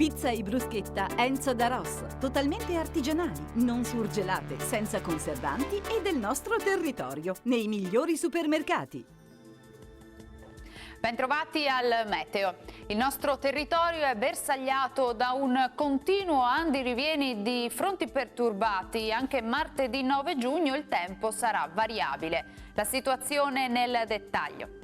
Pizza e bruschetta Enzo da Ross, totalmente artigianali, non surgelate, senza conservanti e del nostro territorio, nei migliori supermercati. Bentrovati al meteo. Il nostro territorio è bersagliato da un continuo andirivieni di fronti perturbati. Anche martedì 9 giugno il tempo sarà variabile. La situazione nel dettaglio.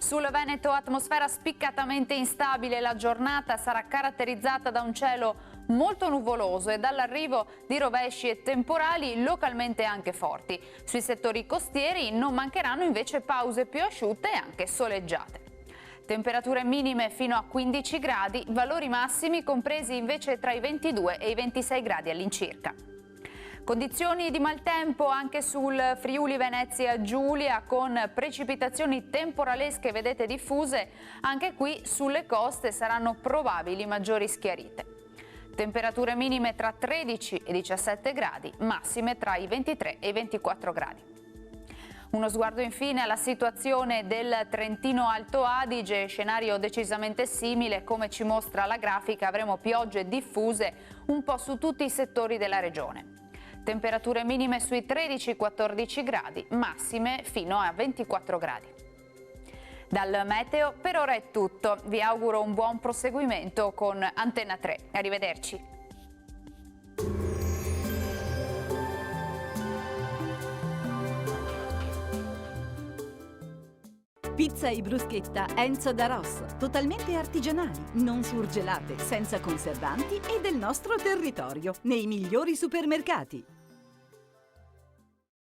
Sul Veneto atmosfera spiccatamente instabile, la giornata sarà caratterizzata da un cielo molto nuvoloso e dall'arrivo di rovesci e temporali localmente anche forti. Sui settori costieri non mancheranno invece pause più asciutte e anche soleggiate. Temperature minime fino a 15 gradi, valori massimi compresi invece tra i 22 e i 26 gradi all'incirca. Condizioni di maltempo anche sul Friuli Venezia Giulia, con precipitazioni temporalesche vedete diffuse. Anche qui sulle coste saranno probabili maggiori schiarite. Temperature minime tra 13 e 17 gradi, massime tra i 23 e i 24 gradi. Uno sguardo infine alla situazione del Trentino Alto Adige, scenario decisamente simile. Come ci mostra la grafica, avremo piogge diffuse un po' su tutti i settori della regione. Temperature minime sui 13-14 gradi, massime fino a 24 gradi. Dal meteo per ora è tutto, vi auguro un buon proseguimento con Antenna 3. Arrivederci. Pizza e bruschetta Enzo da Ross, totalmente artigianali, non surgelate, senza conservanti e del nostro territorio, nei migliori supermercati.